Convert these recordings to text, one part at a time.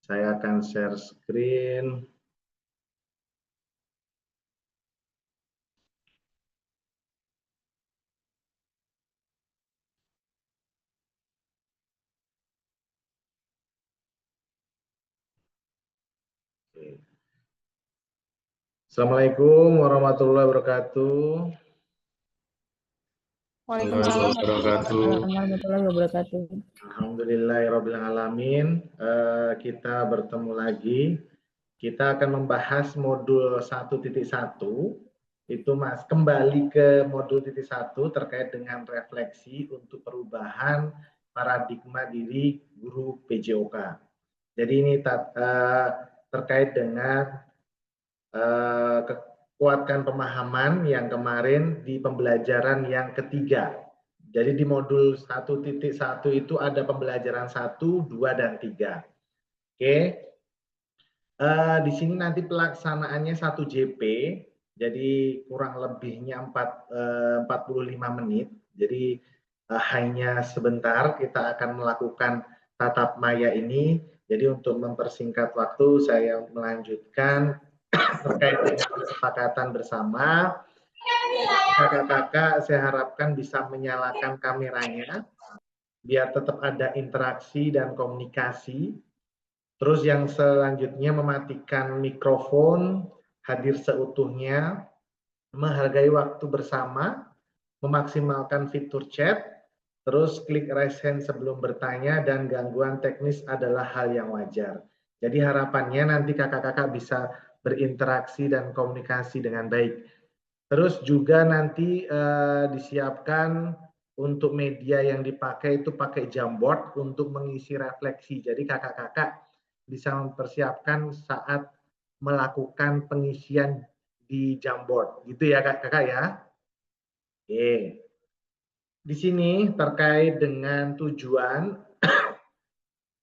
Saya akan share screen. Assalamualaikum warahmatullahi wabarakatuh. Waalaikumsalam warahmatullahi wabarakatuh. Alhamdulillahirrabbilalamin. Kita bertemu lagi. Kita akan membahas modul 1.1. Itu Mas, kembali ke modul 1 terkait dengan refleksi untuk perubahan paradigma diri guru PJOK. Jadi ini terkait dengan kuatkan pemahaman yang kemarin di pembelajaran yang ketiga. Jadi di modul 1.1 itu ada pembelajaran 1, 2, dan 3. Oke. Di sini nanti pelaksanaannya 1 JP, jadi kurang lebihnya 45 menit. Jadi hanya sebentar kita akan melakukan tatap maya ini. Jadi untuk mempersingkat waktu, saya melanjutkan terkait dengan kesepakatan bersama. Kakak-kakak saya harapkan bisa menyalakan kameranya biar tetap ada interaksi dan komunikasi. Terus yang selanjutnya mematikan mikrofon, hadir seutuhnya, menghargai waktu bersama, memaksimalkan fitur chat, terus klik raise hand sebelum bertanya, dan gangguan teknis adalah hal yang wajar. Jadi harapannya nanti kakak-kakak bisa berinteraksi dan komunikasi dengan baik. Terus juga nanti disiapkan untuk media yang dipakai itu pakai Jamboard untuk mengisi refleksi. Jadi kakak-kakak bisa mempersiapkan saat melakukan pengisian di Jamboard. Gitu ya kakak-kakak ya. Oke. Di sini terkait dengan tujuan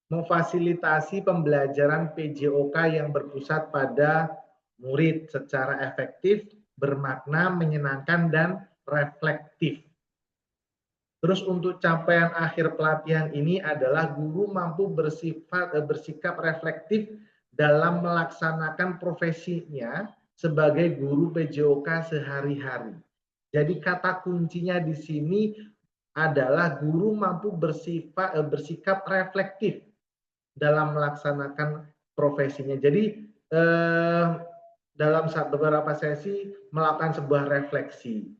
memfasilitasi pembelajaran PJOK yang berpusat pada murid secara efektif, bermakna, menyenangkan, dan reflektif. Terus untuk capaian akhir pelatihan ini adalah guru mampu bersikap reflektif dalam melaksanakan profesinya sebagai guru PJOK sehari-hari. Jadi kata kuncinya di sini adalah guru mampu bersikap reflektif dalam melaksanakan profesinya. Jadi dalam beberapa sesi melakukan sebuah refleksi.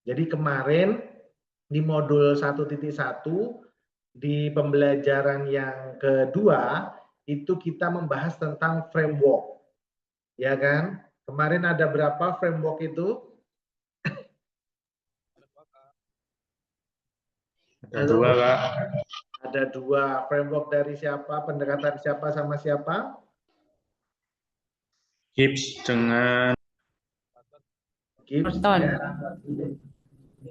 Jadi kemarin di modul 1.1 di pembelajaran yang kedua itu kita membahas tentang framework. Ya kan? Kemarin ada berapa framework itu? Ada 2, Kak. Ada 2 framework dari siapa? Pendekatan siapa sama siapa? Gibbs dengan Gibbs.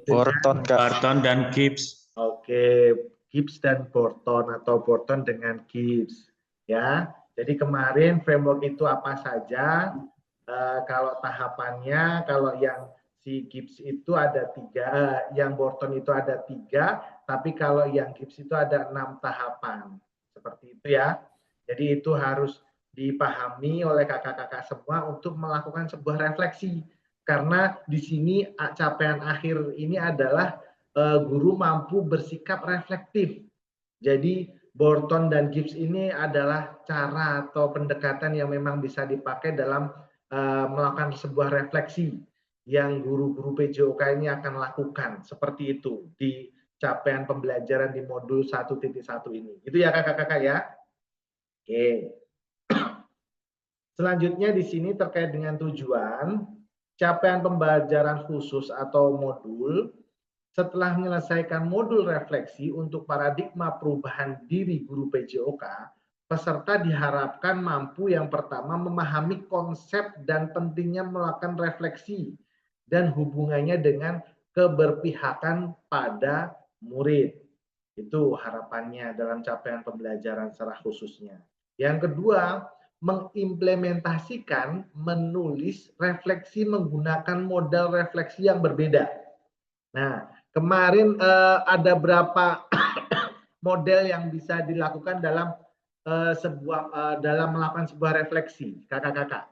Borton, Barton dan Gibbs. Oke, Gibbs dan Borton atau Borton dengan Gibbs. Ya, jadi kemarin framework itu apa saja? Kalau tahapannya, kalau yang si Gibbs itu ada 3, yang Borton itu ada 3, tapi kalau yang Gibbs itu ada 6 tahapan. Seperti itu ya. Jadi itu harus dipahami oleh kakak-kakak semua untuk melakukan sebuah refleksi. Karena di sini capaian akhir ini adalah guru mampu bersikap reflektif. Jadi Borton dan Gibbs ini adalah cara atau pendekatan yang memang bisa dipakai dalam melakukan sebuah refleksi yang guru-guru PJOK ini akan lakukan seperti itu di capaian pembelajaran di modul 1.1 ini. Itu ya kakak-kakak ya. Oke. Selanjutnya di sini terkait dengan tujuan capaian pembelajaran khusus atau modul. Setelah menyelesaikan modul refleksi untuk paradigma perubahan diri guru PJOK, peserta diharapkan mampu yang pertama memahami konsep dan pentingnya melakukan refleksi dan hubungannya dengan keberpihakan pada murid. Itu harapannya dalam capaian pembelajaran secara khususnya. Yang kedua, mengimplementasikan menulis refleksi menggunakan modal refleksi yang berbeda. Nah, kemarin ada berapa model yang bisa dilakukan dalam dalam melakukan sebuah refleksi, kakak-kakak?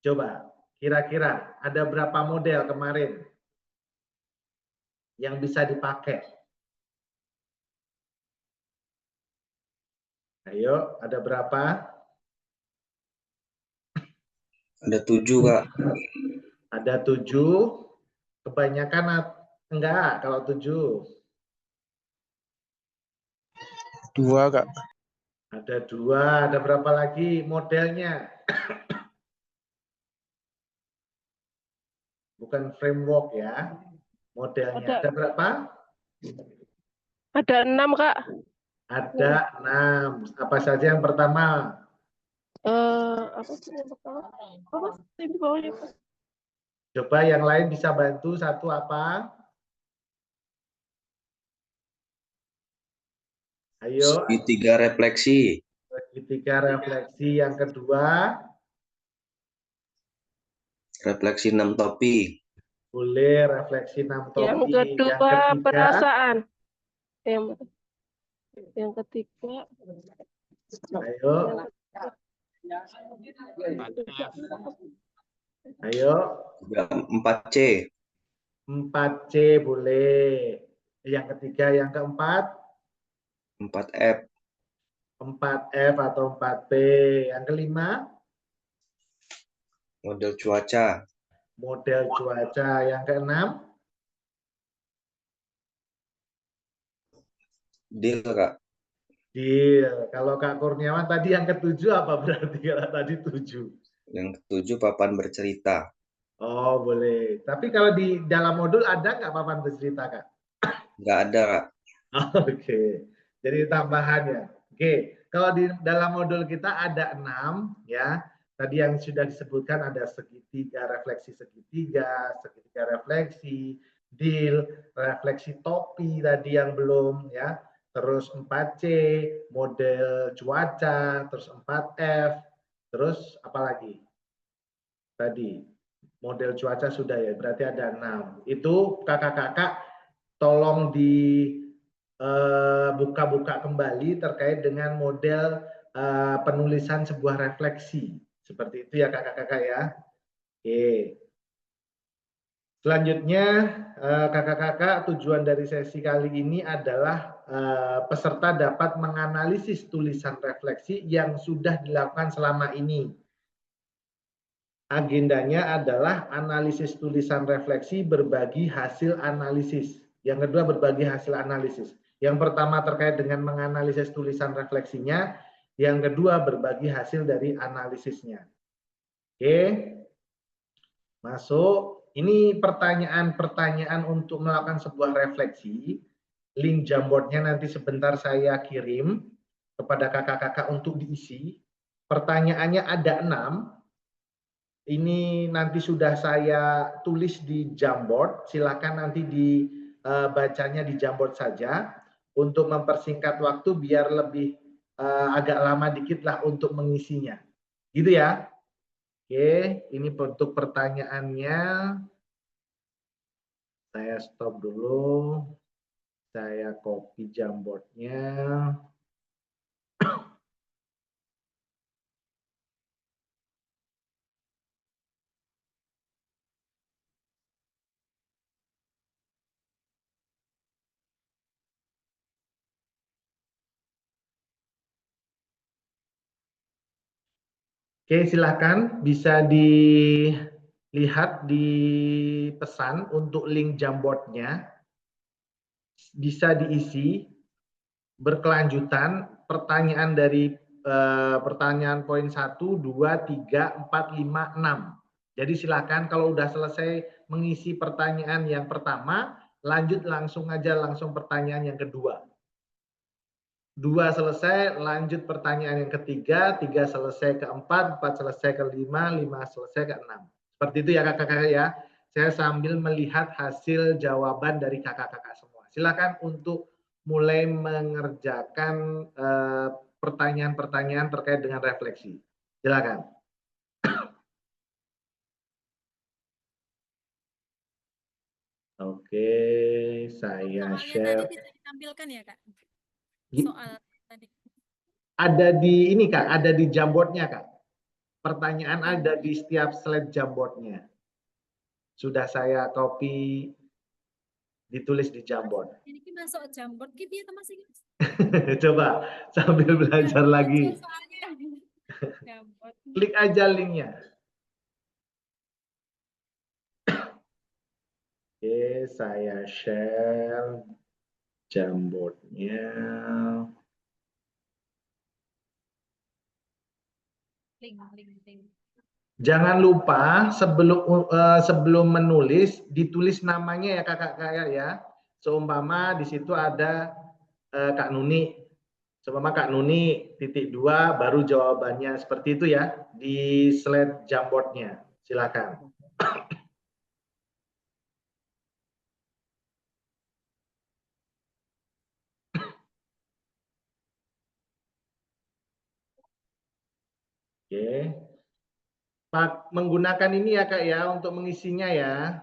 Coba, kira-kira ada berapa model kemarin yang bisa dipakai? Ayo, ada berapa? Ada 7, Kak. Ada 7. Kebanyakan enggak kalau 7. 2, Kak. Ada 2. Ada berapa lagi modelnya? Bukan framework ya. Modelnya. Ada berapa? Ada 6, Kak. Ada 6. Apa saja yang pertama? Apa sih yang pertama? Apa sih di bawahnya? Coba yang lain bisa bantu. Satu apa? Ayo. Segitiga refleksi. Segitiga refleksi. Yang kedua? Refleksi 6 topi. Boleh refleksi 6 topi. Yang kedua, Yang ketiga? perasaan. Yang ketiga. Ayo. Ayo. 4C. 4C boleh. Yang ketiga, yang keempat? 4F. 4F atau 4P. Yang kelima? Model cuaca. Model cuaca. Yang keenam? Deal, Kak. Deal. Kalau Kak Kurniawan tadi yang ketujuh apa berarti? Kalau tadi 7. Yang ketujuh papan bercerita. Oh, boleh. Tapi kalau di dalam modul ada nggak papan bercerita, Kak? Nggak ada, Kak. Oke. Jadi tambahannya. Oke. Kalau di dalam modul kita ada 6 ya. Tadi yang sudah disebutkan ada segitiga refleksi, deal, refleksi topi tadi yang belum ya. Terus 4C, model cuaca, terus 4F, terus apa lagi? Tadi model cuaca sudah ya, berarti ada 6. Itu kakak-kakak tolong buka-buka kembali terkait dengan model penulisan sebuah refleksi. Seperti itu ya kakak-kakak ya. Oke. Selanjutnya kakak-kakak tujuan dari sesi kali ini adalah peserta dapat menganalisis tulisan refleksi yang sudah dilakukan selama ini. Agendanya adalah analisis tulisan refleksi berbagi hasil analisis. Yang kedua berbagi hasil analisis. Yang pertama terkait dengan menganalisis tulisan refleksinya. Yang kedua berbagi hasil dari analisisnya. Oke. Masuk. Ini pertanyaan-pertanyaan untuk melakukan sebuah refleksi. Link Jamboardnya nanti sebentar saya kirim kepada kakak-kakak untuk diisi. Pertanyaannya ada 6. Ini nanti sudah saya tulis di Jamboard. Silakan nanti dibacanya di Jamboard saja untuk mempersingkat waktu biar lebih agak lama dikit lah untuk mengisinya. Gitu ya. Oke, ini untuk pertanyaannya. Saya stop dulu. Saya copy Jamboardnya. Oke, silakan bisa dilihat di pesan untuk link Jamboardnya. Bisa diisi berkelanjutan pertanyaan dari pertanyaan poin 1, 2, 3, 4, 5, 6. Jadi silakan kalau udah selesai mengisi pertanyaan yang pertama, lanjut langsung pertanyaan yang kedua. 2 selesai, lanjut pertanyaan yang ketiga, 3 selesai ke 4, 4 selesai ke 5, 5 selesai ke 6. Seperti itu ya kakak-kakak ya. Saya sambil melihat hasil jawaban dari kakak-kakak semua. Silakan untuk mulai mengerjakan pertanyaan-pertanyaan terkait dengan refleksi. Silakan. Oke, saya Saya Soalnya share. tadi bisa ditampilkan ya, Kak? Gi- Soal tadi. Ada di ini Kak, ada di Jamboardnya Kak. Pertanyaan ada Jamboard. di setiap slide Jamboardnya. Sudah saya copy, ditulis di Jamboard. Ini masuk Jamboard gitu ya, Mas? Coba sambil belajar lagi. Soalnya Jamboard. Klik aja linknya. Oke, saya share Jamboardnya. Link. Jangan lupa sebelum menulis ditulis namanya ya kakak-kakak ya. Seumpama di situ ada Kak Nuni. Seumpama Kak Nuni .2 baru jawabannya seperti itu ya di slide Jamboardnya. Silakan. Oke. Menggunakan ini ya Kak ya untuk mengisinya ya.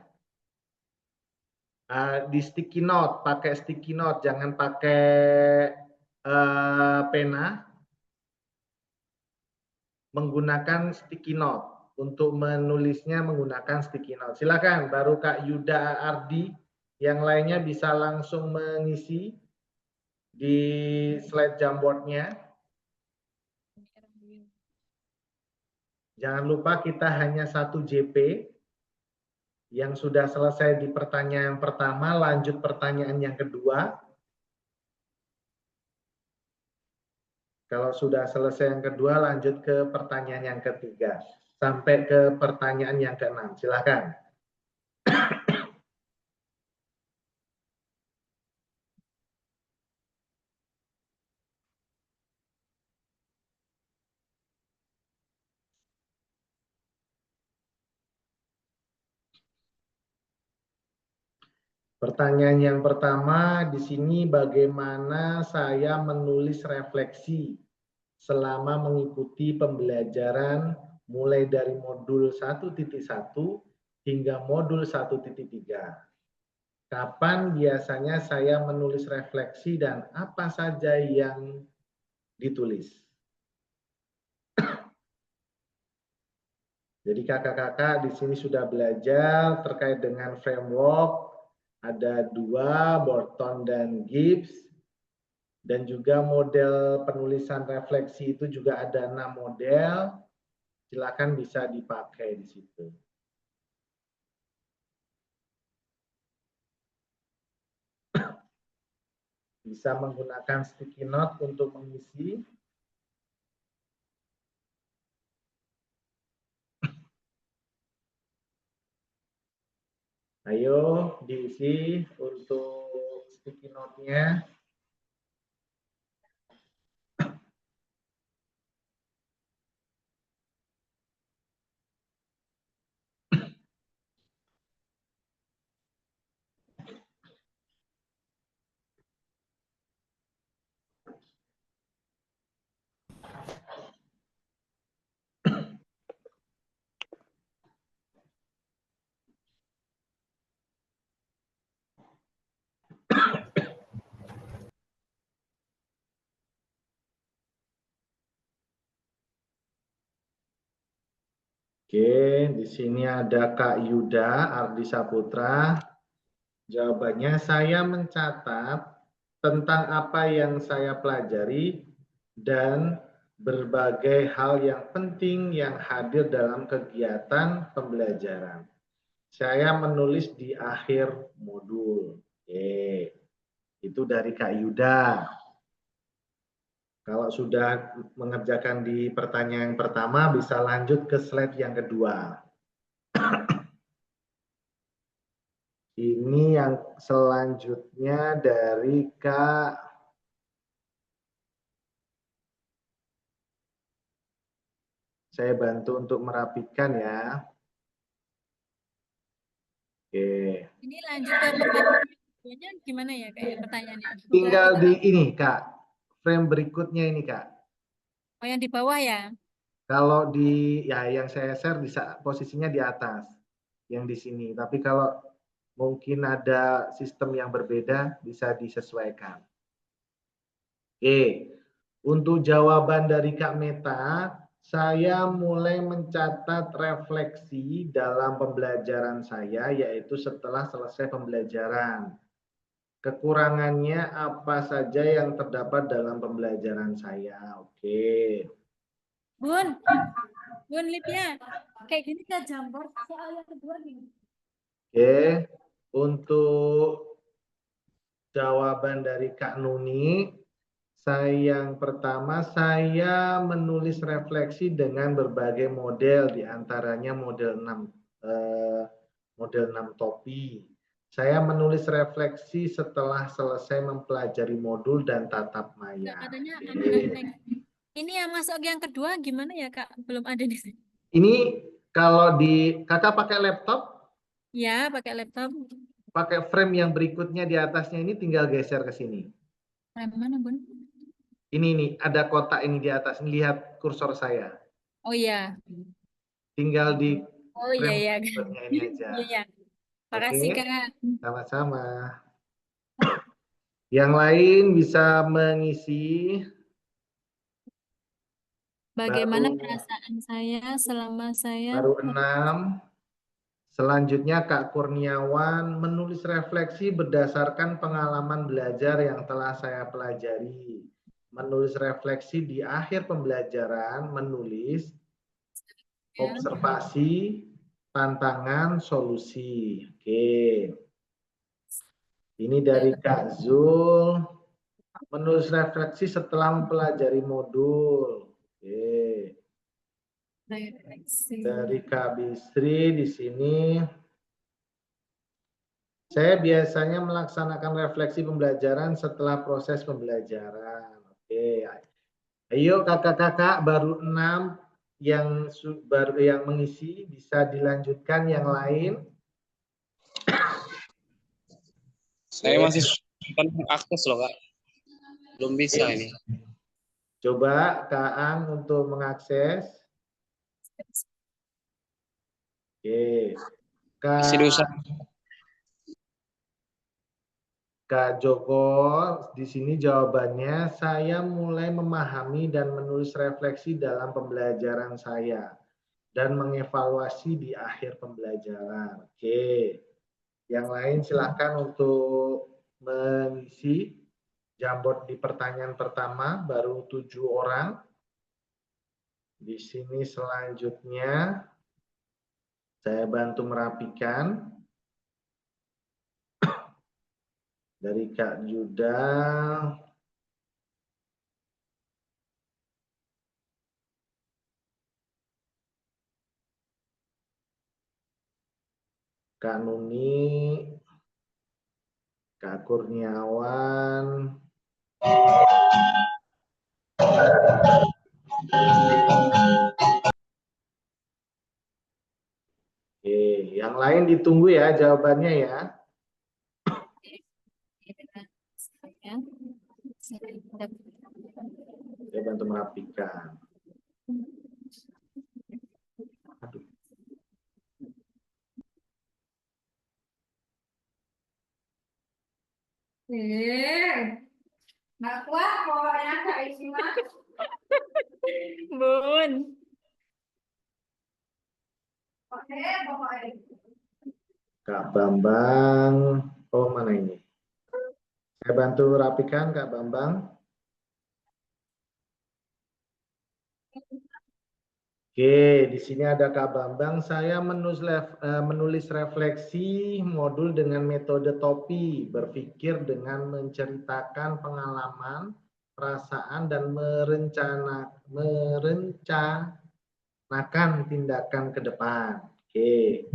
Di sticky note, pakai sticky note, jangan pakai pena. Menggunakan sticky note untuk menulisnya menggunakan sticky note. Silakan, baru Kak Yuda Ardi, yang lainnya bisa langsung mengisi di slide Jamboardnya. Jangan lupa kita hanya 1 JP. Yang sudah selesai di pertanyaan pertama, lanjut pertanyaan yang kedua. Kalau sudah selesai yang kedua, lanjut ke pertanyaan yang ketiga. Sampai ke pertanyaan yang keenam. Silakan. Pertanyaan yang pertama di sini, bagaimana saya menulis refleksi selama mengikuti pembelajaran mulai dari modul 1.1 hingga modul 1.3. Kapan biasanya saya menulis refleksi dan apa saja yang ditulis? Jadi kakak-kakak di sini sudah belajar terkait dengan framework. Ada 2, Borton dan Gibbs. Dan juga model penulisan refleksi itu juga ada 6 model. Silakan bisa dipakai di situ. Bisa menggunakan sticky note untuk mengisi. Ayo diisi untuk sticky note-nya. Oke, di sini ada Kak Yuda Ardi Saputra. Jawabannya, saya mencatat tentang apa yang saya pelajari dan berbagai hal yang penting yang hadir dalam kegiatan pembelajaran. Saya menulis di akhir modul. Oke, itu dari Kak Yuda. Kalau sudah mengerjakan di pertanyaan pertama, bisa lanjut ke slide yang kedua. Ini yang selanjutnya dari Kak saya bantu untuk merapikan ya. Oke. Ini lanjut ke pertanyaannya gimana ya Kak? Pertanyaannya. Tinggal di ini Kak, frame berikutnya ini Kak. Oh yang di bawah ya? Kalau di ya yang saya share bisa posisinya di atas, yang di sini. Tapi kalau Mungkin ada sistem yang berbeda, bisa disesuaikan. Oke, untuk jawaban dari Kak Meta, saya mulai mencatat refleksi dalam pembelajaran saya, yaitu setelah selesai pembelajaran. Kekurangannya apa saja yang terdapat dalam pembelajaran saya. Oke. Bun, Bun Lipia, kayak gini Kak Jambor. Soal yang kedua nih. Oke, untuk jawaban dari Kak Nuni, yang pertama saya menulis refleksi dengan berbagai model, diantaranya model 6 topi. Saya menulis refleksi setelah selesai mempelajari modul dan tatap maya. Katanya Oke. anak next. Ini yang masuk yang kedua gimana ya Kak? Belum ada di sini. Ini kalau di kakak pakai laptop, Ya, pakai laptop. pakai frame yang berikutnya di atasnya ini tinggal geser ke sini. Rem mana, Bun? Ini nih, ada kotak ini di atas. Lihat kursor saya. Oh iya. Tinggal di Oh iya frame ya. berikutnya ini aja. Iya ya. Makasih Oke, Kak. sama-sama. Yang lain bisa mengisi. Bagaimana Baru perasaan saya selama saya baru 6. Selanjutnya Kak Kurniawan menulis refleksi berdasarkan pengalaman belajar yang telah saya pelajari. Menulis refleksi di akhir pembelajaran, menulis ya. observasi, tantangan, solusi. Oke. Ini dari Kak Zul. Menulis refleksi setelah mempelajari modul. Oke. Refleksi. Dari Kak Bisri di sini. Saya biasanya melaksanakan refleksi pembelajaran setelah proses pembelajaran. Oke. Ayo kakak-kakak baru 6 yang mengisi, bisa dilanjutkan yang lain. Saya masih susah akses loh, Kak. Belum bisa ini. Coba Kak Ang untuk mengakses. Oke. Masih diusaha. Kak Joko, di sini jawabannya, saya mulai memahami dan menulis refleksi dalam pembelajaran saya dan mengevaluasi di akhir pembelajaran. Oke. Yang lain silakan untuk mengisi Jamboard di pertanyaan pertama, baru 7 orang. Di sini selanjutnya saya bantu merapikan. Dari Kak Yuda, Kak Nuni, Kak Kurniawan, oke, yang lain ditunggu ya jawabannya ya. Saya bantu merapikan. Aduh. Nggak kuat pokoknya Kak Isma. Bun. Oke, pokoknya. Kak Bambang, oh mana ini? Saya bantu rapikan Kak Bambang. Oke, di sini ada Kak Bambang. Saya menulis refleksi modul dengan metode topi, berpikir dengan menceritakan pengalaman, perasaan, dan merencanakan tindakan ke depan. Oke,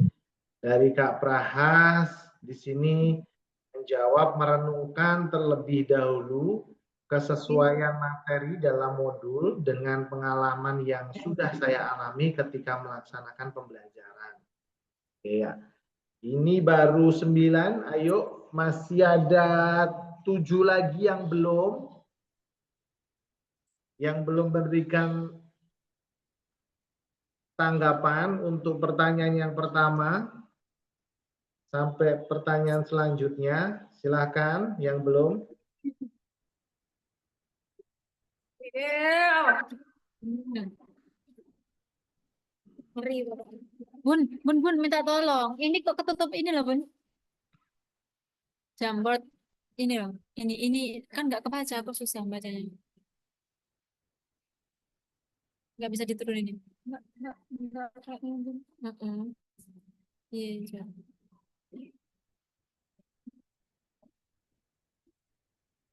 dari Kak Prahas, di sini menjawab merenungkan terlebih dahulu kesesuaian materi dalam modul dengan pengalaman yang sudah saya alami ketika melaksanakan pembelajaran. Oke ya. Ini baru 9, ayo masih ada 7 lagi yang belum memberikan tanggapan untuk pertanyaan yang pertama. sampai pertanyaan selanjutnya. Silakan yang belum. Bun, minta tolong. Ini kok ketutup ini loh, Bun. Jamboard ini loh. Ini kan nggak kebaca, aku susah bacanya. Nggak bisa diturunin. Nggak kayaknya, Bun. Iya, iya.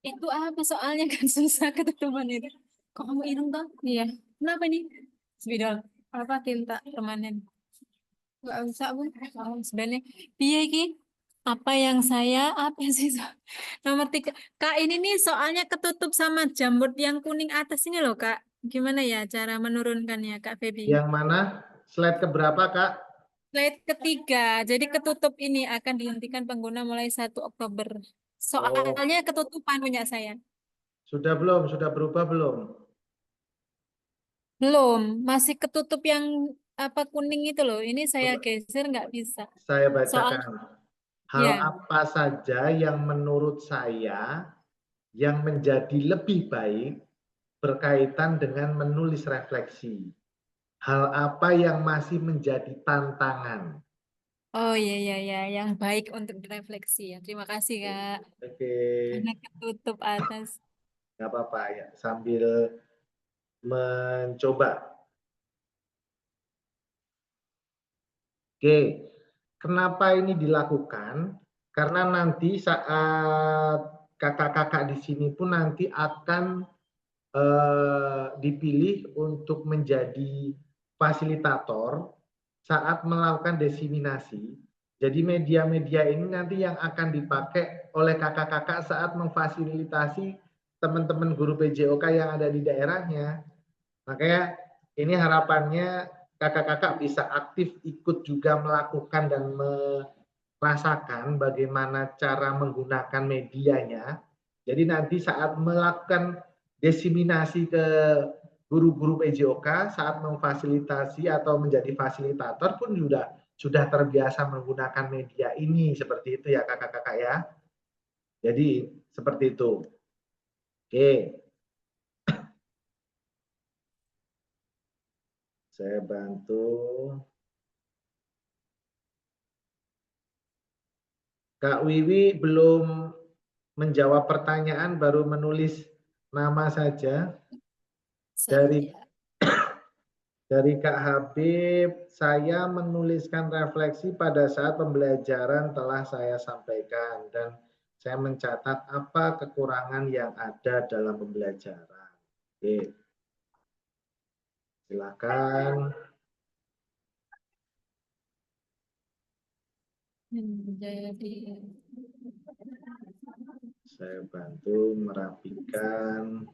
Itu apa soalnya kan susah ketutupan itu. Kok kamu irung toh? Iya. Kenapa nih? Spidol. Apa tinta permanen? Nggak usah, Bun. Oh, sebenarnya. Piye iki? Apa yang saya, apa sih? Nomor 3. Kak, ini nih soalnya ketutup sama jamur yang kuning atas ini loh, Kak. Gimana ya cara menurunkannya, Kak Feby? Yang mana? Slide keberapa, Kak? Slide ketiga. Jadi ketutup ini akan dihentikan pengguna mulai 1 Oktober. Oh, Soalnya ketutupan punya saya. sudah belum? Sudah berubah belum? Belum, masih ketutup yang apa kuning itu loh. Ini saya Coba geser nggak bisa. saya Soal bacakan. Hal ya. apa saja yang menurut saya yang menjadi lebih baik berkaitan dengan menulis refleksi? Hal apa yang masih menjadi tantangan? Oh iya iya iya, yang baik untuk direfleksi ya. Terima kasih Kak. Oke, Karena ketutup atas. nggak apa-apa ya. Sambil mencoba. Oke, kenapa ini dilakukan? Karena nanti saat kakak-kakak di sini pun nanti akan dipilih untuk menjadi fasilitator saat melakukan diseminasi. Jadi media-media ini nanti yang akan dipakai oleh kakak-kakak saat memfasilitasi teman-teman guru PJOK yang ada di daerahnya. Makanya ini harapannya kakak-kakak bisa aktif ikut juga melakukan dan merasakan bagaimana cara menggunakan medianya. Jadi nanti saat melakukan diseminasi ke guru-guru PJOK saat memfasilitasi atau menjadi fasilitator pun sudah terbiasa menggunakan media ini seperti itu ya kakak-kakak ya. Jadi seperti itu. Oke. Saya bantu. Kak Wiwi belum menjawab pertanyaan, baru menulis nama saja. Dari Kak Habib, saya menuliskan refleksi pada saat pembelajaran telah saya sampaikan dan saya mencatat apa kekurangan yang ada dalam pembelajaran. Oke. Silakan. Jadi Saya bantu merapikan.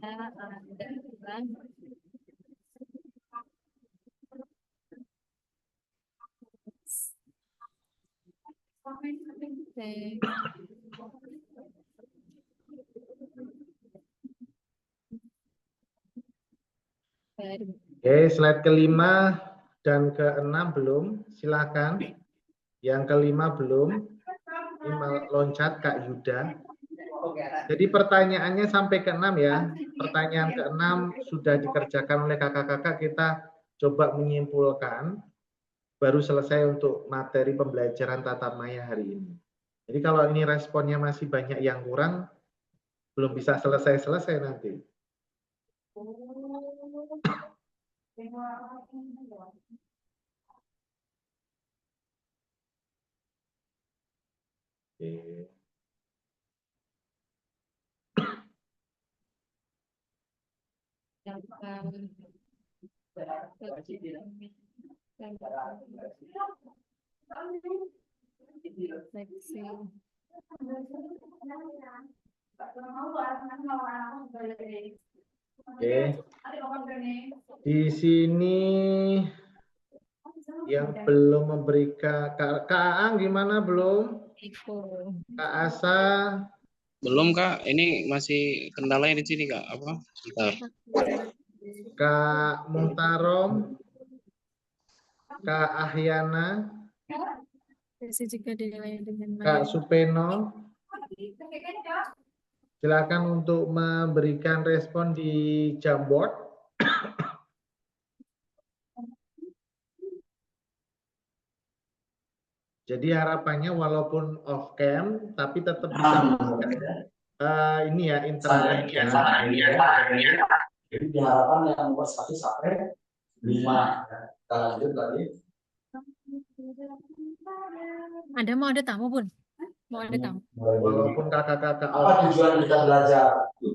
Oke, slide kelima dan keenam belum. Silakan. Yang kelima belum. Ini loncat Kak Yuda. Jadi pertanyaannya sampai ke-6 ya. Pertanyaan ke-6 sudah dikerjakan oleh kakak-kakak. Kita coba menyimpulkan. Baru selesai untuk materi pembelajaran tatap maya hari ini. Jadi kalau ini responnya masih banyak yang kurang, belum bisa selesai-selesai nanti. Oke. Oke. Di sini yang belum memberikan Kak Aang gimana belum? Kak Asa Belum Kak, ini masih kendalanya di sini Kak. Apa? Bentar. Kak Muhtarom, Kak Ahyana, Bisa juga dinilai dengan Kak baik. Supeno, silakan untuk memberikan respon di Jamboard. Jadi harapannya walaupun off cam, tapi tetap bisa ini ya interaksi ya. Jadi diharapkan yang nomor 1 sampai 5. Kita lanjut lagi. Mau ada tamu pun? Mau ada tamu? Walaupun kakak-kakak Apa tujuan kita belajar?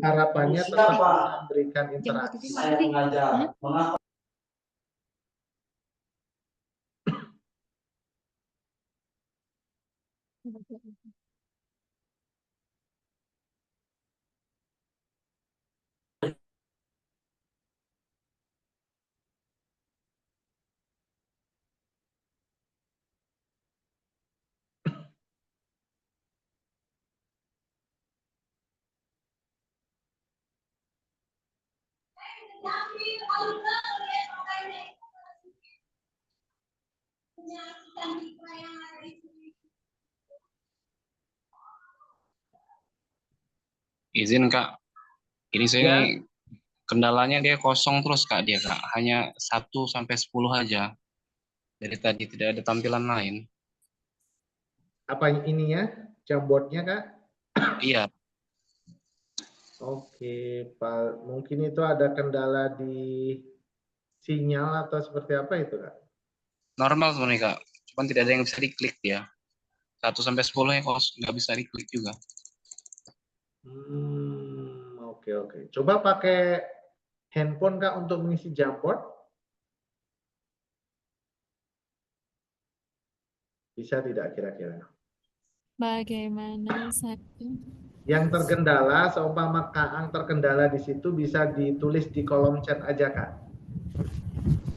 harapannya tetap bisa memberikan interaksi. Saya mengajar. Mengapa? Izin Kak, ini saya Ya. kendalanya dia kosong terus Kak dia Kak, hanya 1 sampai 10 aja. Dari tadi tidak ada tampilan lain. Apa ininya? Jamboardnya Kak? Iya, Oke, Pak. Mungkin itu ada kendala di sinyal atau seperti apa itu Kak? normal sebenarnya Kak. Cuman tidak ada yang bisa diklik dia. 1 sampai 10 ya nggak bisa diklik juga. Oke oke. Coba pakai handphone Kak untuk mengisi Jamboard. Bisa tidak kira-kira? Bagaimana saya? Yang terkendala, seumpama Kaang terkendala di situ bisa ditulis di kolom chat aja Kak.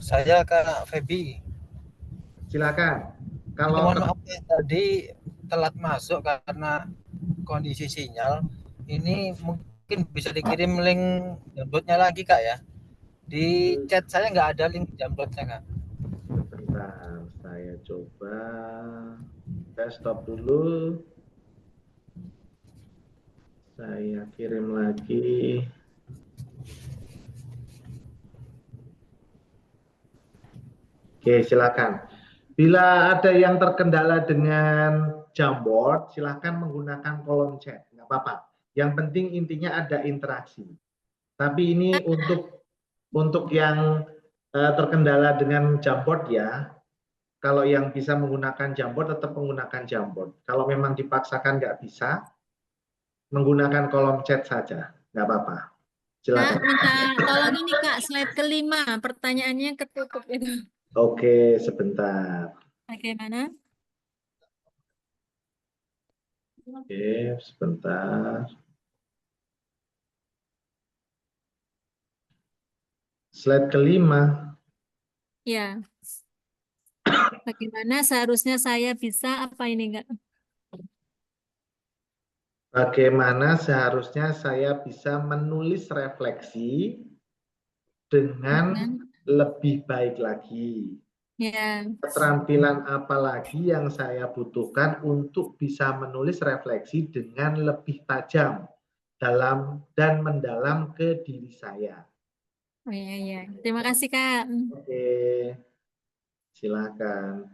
Saya Kak Febi. Silakan. Kalau Kalau maaf ya, tadi telat masuk karena kondisi sinyal. Ini mungkin bisa dikirim link Jamboardnya lagi Kak ya. Di chat saya nggak ada link Jamboardnya Kak. sebentar, saya coba. Saya stop dulu. Saya kirim lagi. Oke, silakan. Bila ada yang terkendala dengan Jamboard, silakan menggunakan kolom chat, nggak apa-apa. Yang penting intinya ada interaksi. Tapi ini untuk yang terkendala dengan Jamboard ya. Kalau yang bisa menggunakan Jamboard tetap menggunakan Jamboard. Kalau memang dipaksakan nggak bisa, menggunakan kolom chat saja, nggak apa-apa. Kak, Silakan. minta tolong ini Kak, slide kelima, pertanyaannya ketutup itu. Oke, sebentar. Bagaimana? Oke, sebentar. Slide kelima. Ya. Bagaimana seharusnya saya bisa apa ini Kak? Bagaimana seharusnya saya bisa menulis refleksi dengan lebih baik lagi. Ya. Keterampilan apa lagi yang saya butuhkan untuk bisa menulis refleksi dengan lebih tajam dalam dan mendalam ke diri saya. Oh iya iya. Terima kasih Kak. Oke, silakan.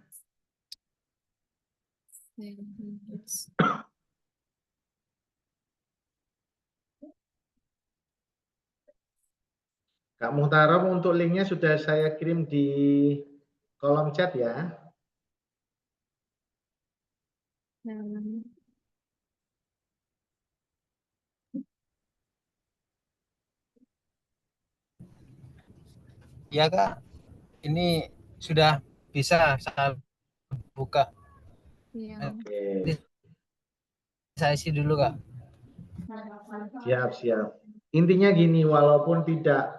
Kak Muhtarom, untuk linknya sudah saya kirim di kolom chat ya. Ya Kak, ini sudah bisa saya buka. Iya. Oke. Saya isi dulu Kak. Siap, siap. Intinya gini, walaupun tidak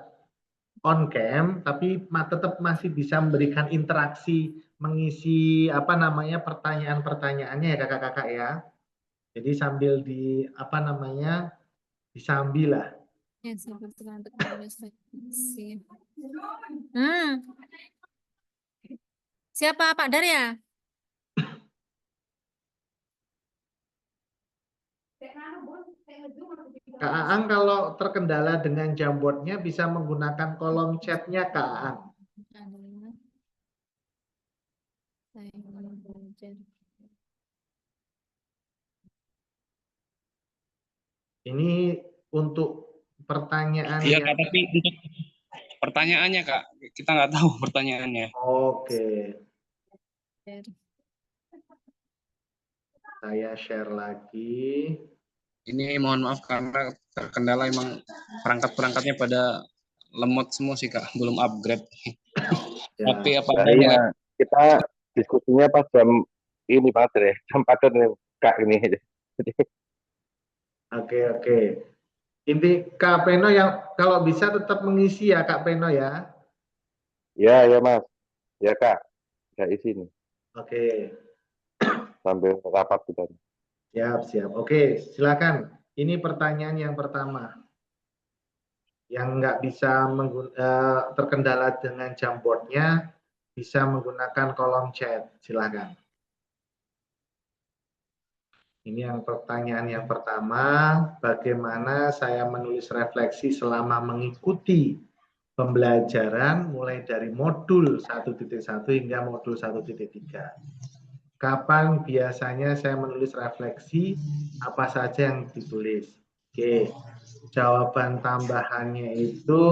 on cam, tapi tetap masih bisa memberikan interaksi, mengisi apa namanya pertanyaan-pertanyaannya ya kakak-kakak ya. Jadi sambil di apa namanya disambil lah. Ya, sebetulnya untuk refleksi. Siapa Pak Darya? Kak Aang kalau terkendala dengan Jamboardnya bisa menggunakan kolom chatnya Kak Aang. Adalah saya belajar. Ini untuk pertanyaan Iya yang Kak, tapi untuk pertanyaannya Kak, kita nggak tahu pertanyaannya. oke. Saya share lagi. Ini mohon maaf karena terkendala emang perangkat-perangkatnya pada lemot semua sih Kak, belum upgrade. Ya. Tapi apa Nah, adanya. iya, kita diskusinya pas jam ini banget deh, jam 4 nih Kak ini. Oke. Inti Kak Peno yang kalau bisa tetap mengisi ya Kak Peno ya. Ya Mas. Ya Kak, saya isi nih Oke. sambil rapat kita. Siap. Oke, silakan. Ini pertanyaan yang pertama. Yang nggak bisa terkendala dengan Jamboardnya bisa menggunakan kolom chat. Silakan. Ini yang pertanyaan yang pertama, bagaimana saya menulis refleksi selama mengikuti pembelajaran mulai dari modul 1.1 hingga modul 1.3. Kapan biasanya saya menulis refleksi, apa saja yang ditulis? Oke, jawaban tambahannya itu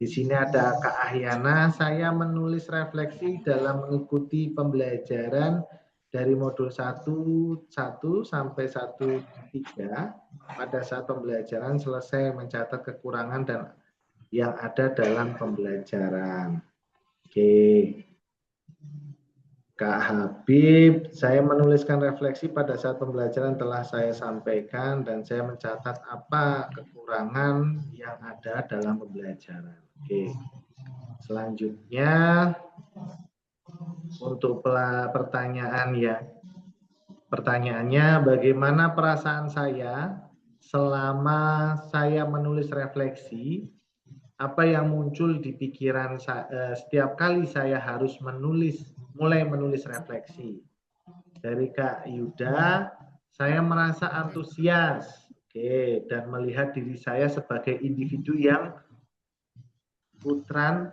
di sini ada Kak Ahyana, saya menulis refleksi dalam mengikuti pembelajaran dari modul 1 sampai 1.3 pada saat pembelajaran selesai mencatat kekurangan dan yang ada dalam pembelajaran. Oke. Kak Habib, saya menuliskan refleksi pada saat pembelajaran telah saya sampaikan dan saya mencatat apa kekurangan yang ada dalam pembelajaran. Oke. Selanjutnya untuk pertanyaannya bagaimana perasaan saya selama saya menulis refleksi, apa yang muncul di pikiran setiap kali saya harus mulai menulis refleksi. Dari Kak Yuda, saya merasa antusias, dan melihat diri saya sebagai individu yang kutran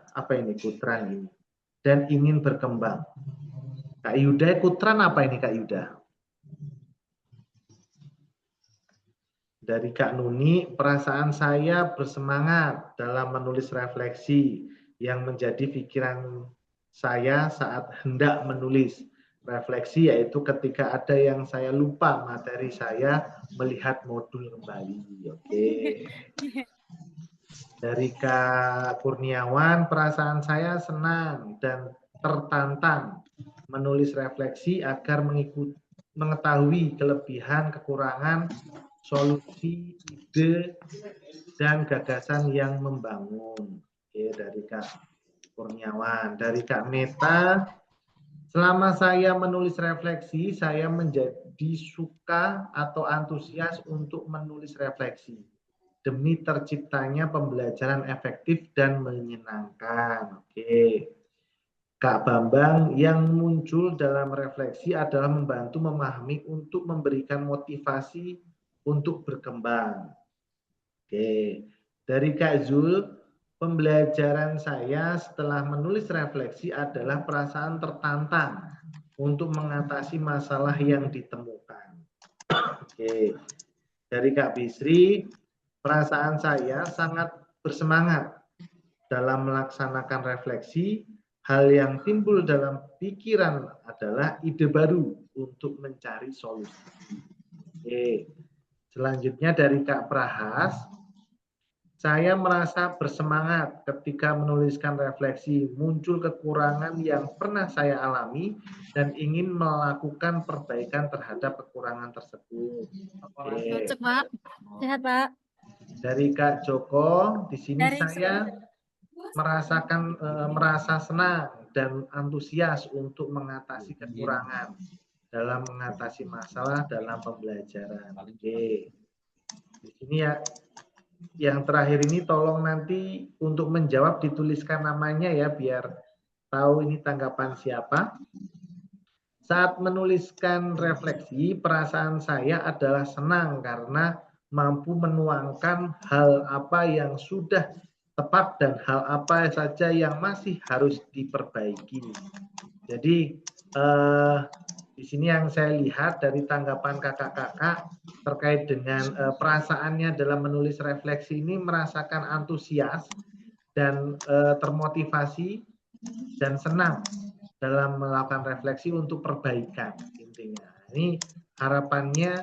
ini, dan ingin berkembang. Kak Yuda, kutran apa ini Kak Yuda? Dari Kak Nuni, perasaan saya bersemangat dalam menulis refleksi yang menjadi pikiran saya saat hendak menulis refleksi, yaitu ketika ada yang saya lupa materi saya melihat modul kembali. Oke. Dari Kak Kurniawan, perasaan saya senang dan tertantang menulis refleksi agar mengetahui kelebihan, kekurangan, solusi, ide, dan gagasan yang membangun. Oke, dari Kak Kurniawan. Dari Kak Meta, selama saya menulis refleksi, saya menjadi suka atau antusias untuk menulis refleksi demi terciptanya pembelajaran efektif dan menyenangkan. Oke. Kak Bambang, yang muncul dalam refleksi adalah membantu memahami untuk memberikan motivasi untuk berkembang. Oke. Dari Kak Zul, pembelajaran saya setelah menulis refleksi adalah perasaan tertantang untuk mengatasi masalah yang ditemukan. Oke. Dari Kak Bisri, perasaan saya sangat bersemangat dalam melaksanakan refleksi. Hal yang timbul dalam pikiran adalah ide baru untuk mencari solusi. Oke. Selanjutnya dari Kak Prahas, saya merasa bersemangat ketika menuliskan refleksi, muncul kekurangan yang pernah saya alami dan ingin melakukan perbaikan terhadap kekurangan tersebut. Oke. Cocok, Pak. Sehat, Pak. Dari Kak Joko, di sini saya merasa senang dan antusias untuk mengatasi kekurangan dalam mengatasi masalah dalam pembelajaran. Oke. Di sini ya, yang terakhir ini tolong nanti untuk menjawab dituliskan namanya ya biar tahu ini tanggapan siapa. Saat menuliskan refleksi, perasaan saya adalah senang karena mampu menuangkan hal apa yang sudah tepat dan hal apa saja yang masih harus diperbaiki. Jadi di sini yang saya lihat dari tanggapan kakak-kakak terkait dengan perasaannya dalam menulis refleksi ini merasakan antusias dan termotivasi dan senang dalam melakukan refleksi untuk perbaikan intinya. Ini harapannya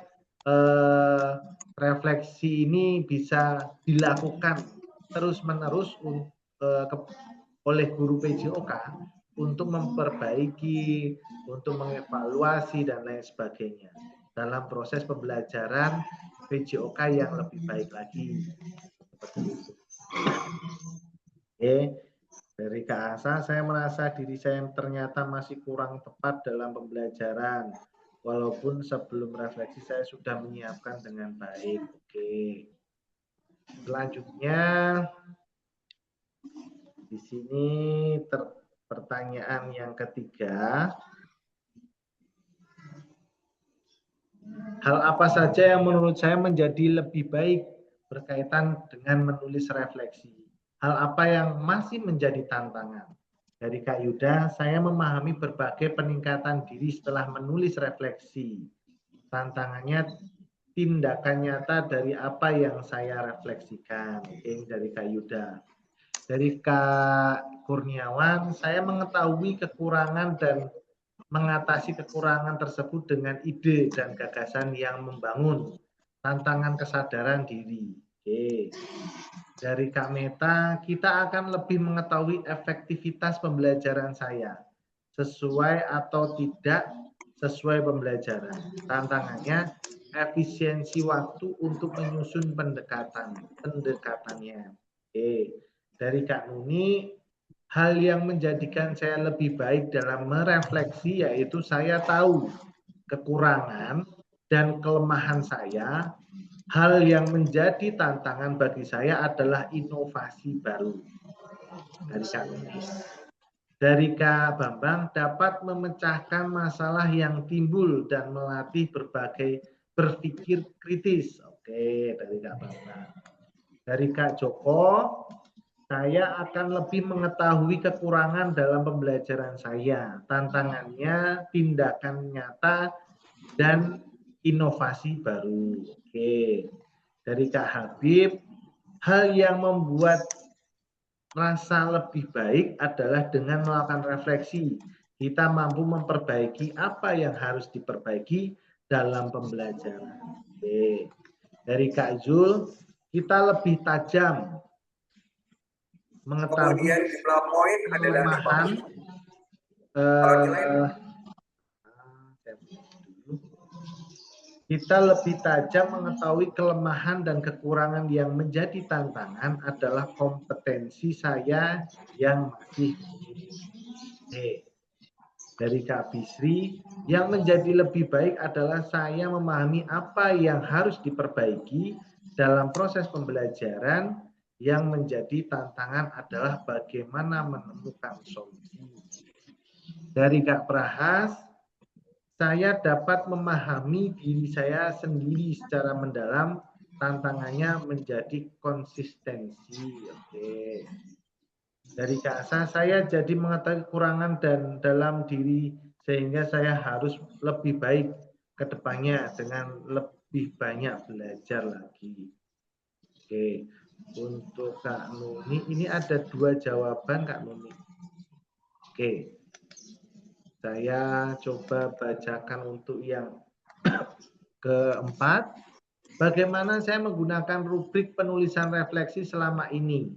refleksi ini bisa dilakukan terus-menerus oleh guru PJOK untuk memperbaiki, untuk mengevaluasi dan lain sebagainya dalam proses pembelajaran PJOK yang lebih baik lagi. Seperti itu. Oke. Dari Kak Asa, saya merasa diri saya ternyata masih kurang tepat dalam pembelajaran. Walaupun sebelum refleksi saya sudah menyiapkan dengan baik. Oke. Selanjutnya, di sini pertanyaan yang ketiga. Hal apa saja yang menurut saya menjadi lebih baik berkaitan dengan menulis refleksi? Hal apa yang masih menjadi tantangan? Dari Kak Yuda, saya memahami berbagai peningkatan diri setelah menulis refleksi. Tantangannya tindakan nyata dari apa yang saya refleksikan. Oke, dari Kak Yuda. Dari Kak Kurniawan, saya mengetahui kekurangan dan mengatasi kekurangan tersebut dengan ide dan gagasan yang membangun. Tantangan kesadaran diri. Oke. Dari Kak Meta, kita akan lebih mengetahui efektivitas pembelajaran saya, sesuai atau tidak sesuai pembelajaran. Tantangannya, efisiensi waktu untuk menyusun pendekatannya. Oke. Dari Kak Nuni, hal yang menjadikan saya lebih baik dalam merefleksi yaitu saya tahu kekurangan dan kelemahan saya. Hal yang menjadi tantangan bagi saya adalah inovasi baru. Dari Kak Nuni. Dari Kak Bambang, dapat memecahkan masalah yang timbul dan melatih berbagai berpikir kritis. Oke, dari Kak Bambang. Dari Kak Joko, saya akan lebih mengetahui kekurangan dalam pembelajaran saya. Tantangannya tindakan nyata dan inovasi baru. Oke. Dari Kak Habib, hal yang membuat rasa lebih baik adalah dengan melakukan refleksi. Kita mampu memperbaiki apa yang harus diperbaiki dalam pembelajaran. Oke. Dari Kak Zul, kita lebih tajam mengetahui kelemahan kita lebih tajam mengetahui kelemahan dan kekurangan yang menjadi tantangan adalah kompetensi saya yang masih dari Kak Bisri, yang menjadi lebih baik adalah saya memahami apa yang harus diperbaiki dalam proses pembelajaran. Yang menjadi tantangan adalah bagaimana menemukan solusi. Dari Kak Prahas, saya dapat memahami diri saya sendiri secara mendalam. Tantangannya menjadi konsistensi. Oke. Dari Kak Asa, saya jadi mengetahui kekurangan dan dalam diri sehingga saya harus lebih baik ke depannya dengan lebih banyak belajar lagi. Oke. Untuk Kak Nuni, ini ada 2 jawaban Kak Nuni. Oke. Saya coba bacakan untuk yang keempat. Bagaimana saya menggunakan rubrik penulisan refleksi selama ini?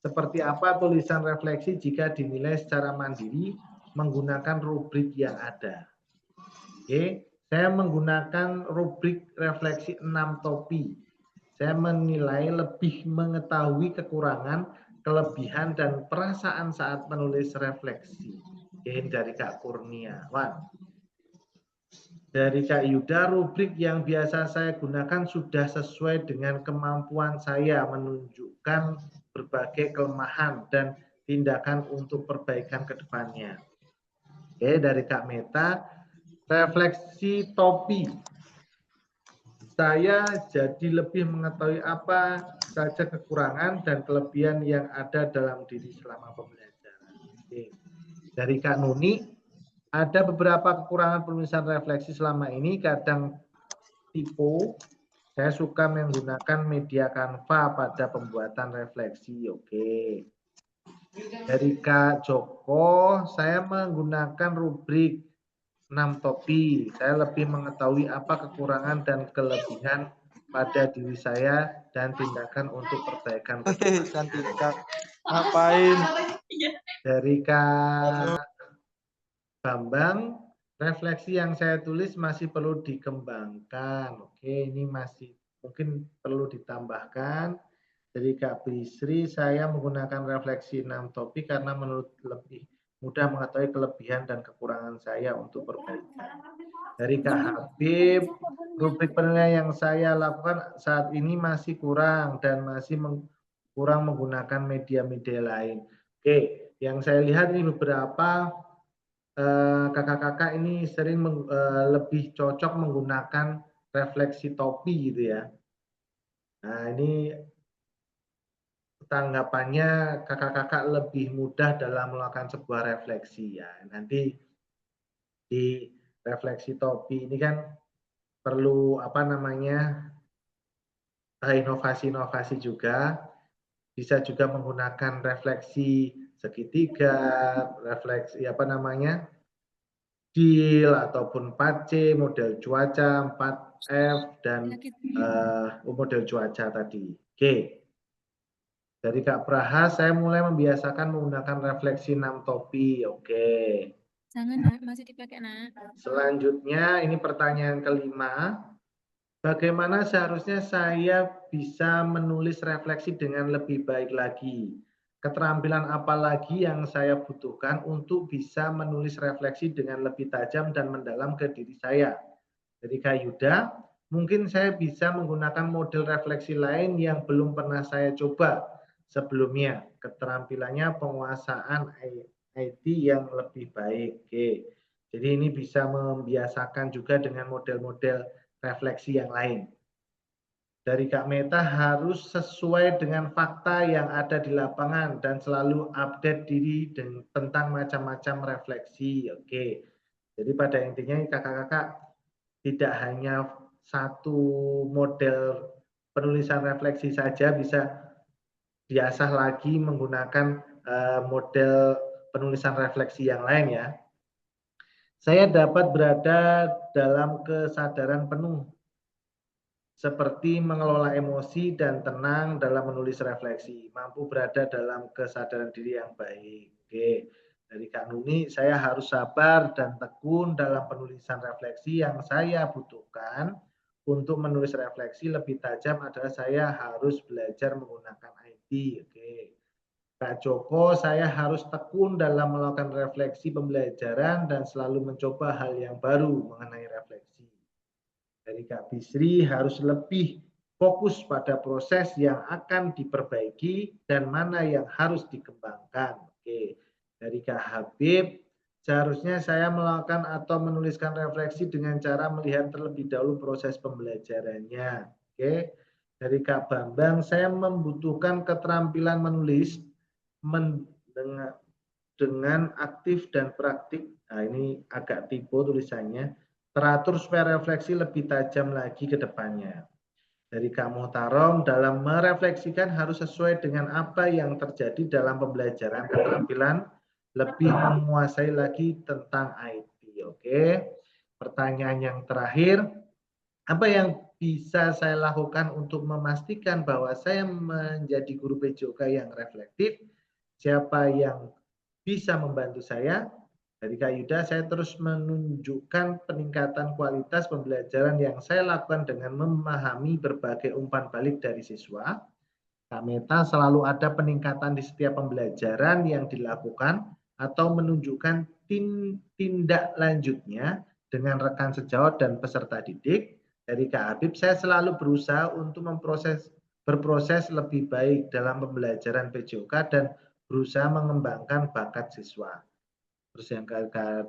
Seperti apa tulisan refleksi jika dinilai secara mandiri menggunakan rubrik yang ada? Oke, saya menggunakan rubrik refleksi 6 topi. Saya menilai lebih mengetahui kekurangan, kelebihan, dan perasaan saat menulis refleksi. Ini dari Kak Kurniawan. Dari Kak Yuda, rubrik yang biasa saya gunakan sudah sesuai dengan kemampuan saya menunjukkan berbagai kelemahan dan tindakan untuk perbaikan ke depannya. Oke, dari Kak Meta, refleksi topi. Saya jadi lebih mengetahui apa saja kekurangan dan kelebihan yang ada dalam diri selama pembelajaran. Oke. Dari Kak Nuni, ada beberapa kekurangan penulisan refleksi selama ini, kadang typo. Saya suka menggunakan media Canva pada pembuatan refleksi. Oke. Dari Kak Joko, saya menggunakan rubrik 6 topi. Saya lebih mengetahui apa kekurangan dan kelebihan pada diri saya dan tindakan untuk perbaikan. Santika. Ngapain? Dari Kak Bambang, refleksi yang saya tulis masih perlu dikembangkan. Oke, ini masih mungkin perlu ditambahkan. Dari Kak Bisri, saya menggunakan refleksi 6 topi karena menurut lebih mudah mengetahui kelebihan dan kekurangan saya untuk perbaikan. Dari Kak Habib, rubrik penilaian yang saya lakukan saat ini masih kurang dan masih kurang menggunakan media-media lain. Oke, yang saya lihat ini beberapa kakak-kakak ini sering lebih cocok menggunakan refleksi topi gitu ya. Nah, ini tanggapannya kakak-kakak lebih mudah dalam melakukan sebuah refleksi ya. Nanti di refleksi topi ini kan perlu inovasi-inovasi juga. Bisa juga menggunakan refleksi segitiga, refleksi deal ataupun 4C, model cuaca, 4F dan model cuaca tadi. Oke. Dari Kak Praha, saya mulai membiasakan menggunakan refleksi 6 topi. Oke. Jangan, Nak. Masih dipakai, Nak. Selanjutnya, ini pertanyaan kelima. Bagaimana seharusnya saya bisa menulis refleksi dengan lebih baik lagi? Keterampilan apa lagi yang saya butuhkan untuk bisa menulis refleksi dengan lebih tajam dan mendalam ke diri saya? Dari Kak Yuda, mungkin saya bisa menggunakan model refleksi lain yang belum pernah saya coba sebelumnya. Keterampilannya penguasaan IT yang lebih baik. Oke. Jadi ini bisa membiasakan juga dengan model-model refleksi yang lain. Dari Kak Meta, harus sesuai dengan fakta yang ada di lapangan dan selalu update diri tentang macam-macam refleksi. Oke. Jadi pada intinya kakak-kakak tidak hanya satu model penulisan refleksi saja, bisa diasah lagi menggunakan model penulisan refleksi yang lain ya. Saya dapat berada dalam kesadaran penuh, seperti mengelola emosi dan tenang dalam menulis refleksi, mampu berada dalam kesadaran diri yang baik. Oke. Dari Kak Nuni, saya harus sabar dan tekun dalam penulisan refleksi. Yang saya butuhkan untuk menulis refleksi lebih tajam adalah saya harus belajar menggunakan IT. Oke. Kak Joko, saya harus tekun dalam melakukan refleksi pembelajaran dan selalu mencoba hal yang baru mengenai refleksi. Dari Kak Bisri, harus lebih fokus pada proses yang akan diperbaiki dan mana yang harus dikembangkan. Oke. Dari Kak Habib, seharusnya saya melakukan atau menuliskan refleksi dengan cara melihat terlebih dahulu proses pembelajarannya. Oke. Dari Kak Bambang, saya membutuhkan keterampilan menulis dengan aktif dan praktik. Nah, ini agak typo tulisannya. Teratur supaya refleksi lebih tajam lagi ke depannya. Dari Kak Muhtarom, dalam merefleksikan harus sesuai dengan apa yang terjadi dalam pembelajaran, keterampilan lebih menguasai lagi tentang IT. Oke. Pertanyaan yang terakhir, apa yang bisa saya lakukan untuk memastikan bahwa saya menjadi guru PJOK yang reflektif? Siapa yang bisa membantu saya? Dari Kak Yuda, saya terus menunjukkan peningkatan kualitas pembelajaran yang saya lakukan dengan memahami berbagai umpan balik dari siswa. Kak Meta, selalu ada peningkatan di setiap pembelajaran yang dilakukan atau menunjukkan tindak lanjutnya dengan rekan sejawat dan peserta didik. Dari Kak Habib, saya selalu berusaha untuk berproses lebih baik dalam pembelajaran PJOK dan berusaha mengembangkan bakat siswa. Terus yang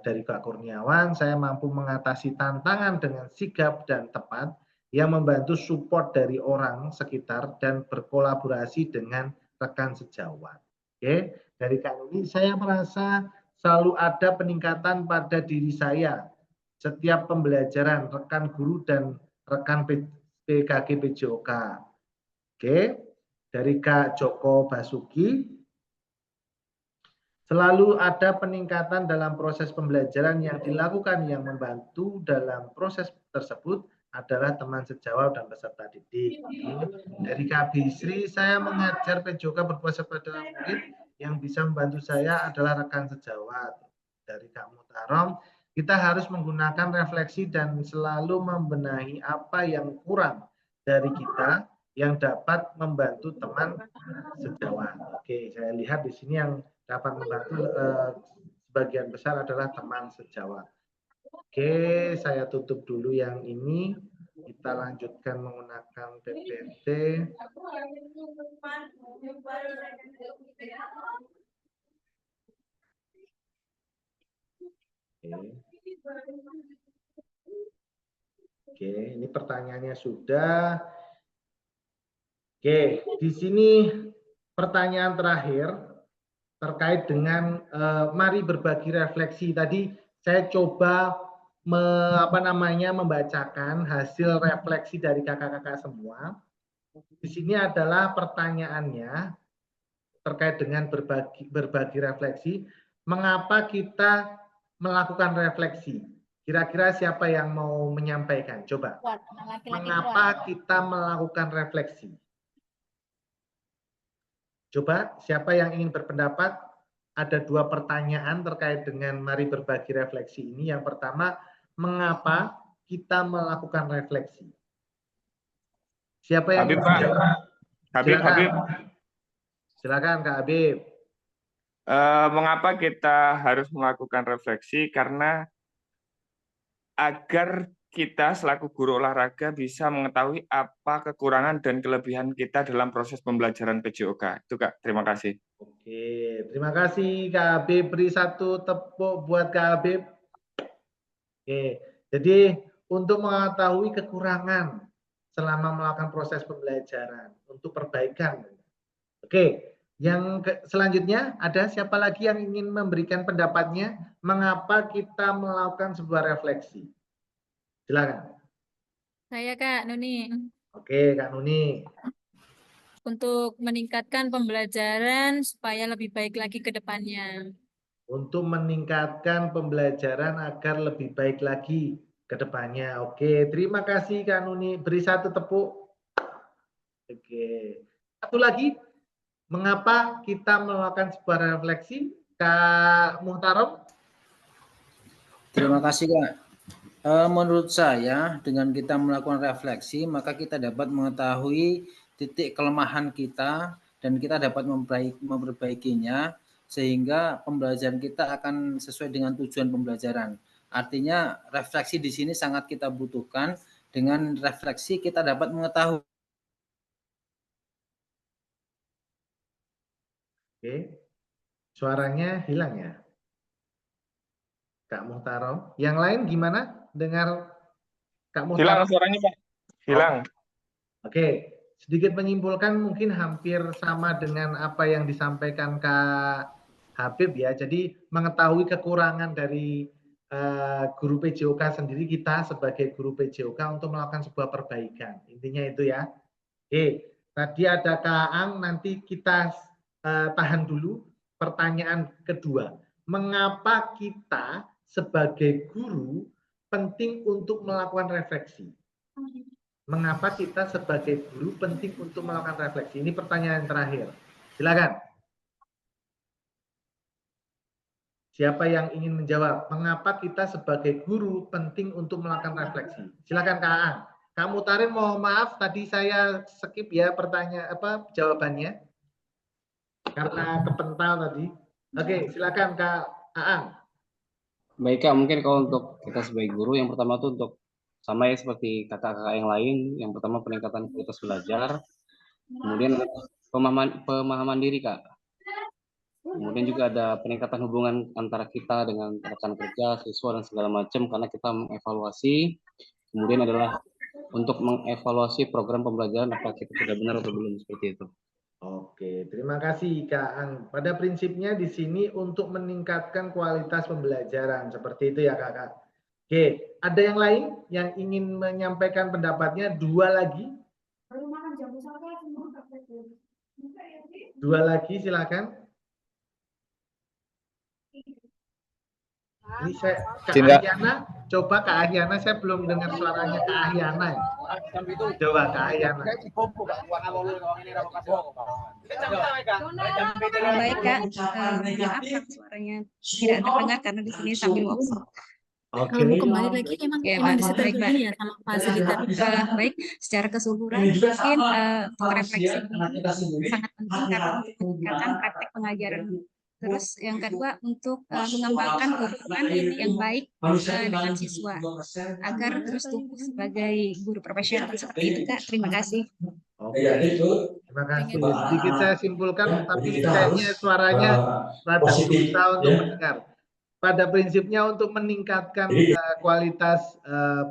dari Kak Kurniawan, saya mampu mengatasi tantangan dengan sigap dan tepat yang membantu support dari orang sekitar dan berkolaborasi dengan rekan sejawat. Oke, dari Kak Nuni, saya merasa selalu ada peningkatan pada diri saya setiap pembelajaran rekan guru dan rekan PKG PJOK. Oke, dari Kak Joko Basuki, selalu ada peningkatan dalam proses pembelajaran yang dilakukan yang membantu dalam proses tersebut adalah teman sejawat dan peserta didik. Dari Kak Bisri, saya mengajar PJOK berpuasa pada murid yang bisa membantu saya adalah rekan sejawat. Dari Kak Mutarom, kita harus menggunakan refleksi dan selalu membenahi apa yang kurang dari kita yang dapat membantu teman sejawat. Oke, saya lihat di sini yang dapat membantu sebagian besar adalah teman sejawat. Oke, saya tutup dulu yang ini. Kita lanjutkan menggunakan PPT. Oke, ini pertanyaannya sudah. Oke, di sini pertanyaan terakhir terkait dengan mari berbagi refleksi. Tadi saya coba membacakan hasil refleksi dari kakak-kakak semua. Di sini adalah pertanyaannya terkait dengan berbagi refleksi. Mengapa kita melakukan refleksi? Kira-kira siapa yang mau menyampaikan? Coba. Mengapa kita melakukan refleksi? Coba, siapa yang ingin berpendapat? Ada dua pertanyaan terkait dengan mari berbagi refleksi ini. Yang pertama, mengapa kita melakukan refleksi? Siapa yang Habib, Pak. Habib. Silakan Kak Habib. Mengapa kita harus melakukan refleksi? Karena agar kita selaku guru olahraga bisa mengetahui apa kekurangan dan kelebihan kita dalam proses pembelajaran PJOK. Itu Kak, terima kasih. Oke, terima kasih Kak Habib. Beri satu tepuk buat Kak Habib. Oke, jadi untuk mengetahui kekurangan selama melakukan proses pembelajaran untuk perbaikan. Oke, yang selanjutnya ada siapa lagi yang ingin memberikan pendapatnya mengapa kita melakukan sebuah refleksi? Silakan. Saya Kak Nuni. Oke, Kak Nuni. Untuk meningkatkan pembelajaran supaya lebih baik lagi ke depannya. Untuk meningkatkan pembelajaran agar lebih baik lagi ke depannya. Oke, terima kasih Kak Nuni. Beri satu tepuk. Oke. Satu lagi, mengapa kita melakukan sebuah refleksi? Kak Muhtarom. Terima kasih Kak. Menurut saya dengan kita melakukan refleksi maka kita dapat mengetahui titik kelemahan kita dan kita dapat memperbaikinya sehingga pembelajaran kita akan sesuai dengan tujuan pembelajaran. Artinya refleksi di sini sangat kita butuhkan. Dengan refleksi kita dapat mengetahui. Oke, suaranya hilang ya, Kak Muhtarom. Yang lain gimana? Dengar Kak Muhtarom? Hilang suaranya Pak. Hilang. Oke, sedikit menyimpulkan mungkin hampir sama dengan apa yang disampaikan Kak Habib ya. Jadi mengetahui kekurangan dari guru PJOK sendiri, kita sebagai guru PJOK untuk melakukan sebuah perbaikan. Intinya itu ya. Oke, tadi ada Kak Ang, nanti kita tahan dulu. Pertanyaan kedua, mengapa kita sebagai guru penting untuk melakukan refleksi? Mengapa kita sebagai guru penting untuk melakukan refleksi? Ini pertanyaan terakhir. Silakan. Siapa yang ingin menjawab? Mengapa kita sebagai guru penting untuk melakukan refleksi? Silakan Kak Aan. Kak Mutarin, mohon maaf tadi saya skip ya jawabannya karena kepental tadi. Oke, silakan Kak Aan. Baik Kak, mungkin kalau untuk kita sebagai guru yang pertama itu untuk sama ya seperti kakak-kakak yang lain. Yang pertama peningkatan kualitas belajar, kemudian pemahaman diri Kak. Kemudian juga ada peningkatan hubungan antara kita dengan rekan kerja, siswa, dan segala macam, karena kita mengevaluasi. Kemudian adalah untuk mengevaluasi program pembelajaran apakah kita sudah benar atau belum, seperti itu. Oke, terima kasih Kak Ang. Pada prinsipnya di sini untuk meningkatkan kualitas pembelajaran, seperti itu ya Kakak. Oke, ada yang lain yang ingin menyampaikan pendapatnya? Dua lagi? Dua lagi, silakan. Ini saya, Kak Ahyana, coba Kak Ahyana, saya belum dengar suaranya Kak Ahyana. Ya. Coba Kak Ahyana. Baik Kak, maaf Kak, suaranya tidak terdengar karena di sini sambil workshop. Kalau mau kembali lagi emang Baik, ini ya sama fasilitator. baik, secara keseluruhan mungkin untuk refleksi ini sangat penting karena untuk meningkatkan praktek pengajaran. Terus yang kedua untuk mengembangkan hubungan yang baik dengan siswa agar terus tumbuh sebagai guru profesional seperti itu Kak. Terima kasih. Oke, terima kasih. Sedikit saya simpulkan, tapi kayaknya suaranya rada susah untuk mendengar. Pada prinsipnya untuk meningkatkan kualitas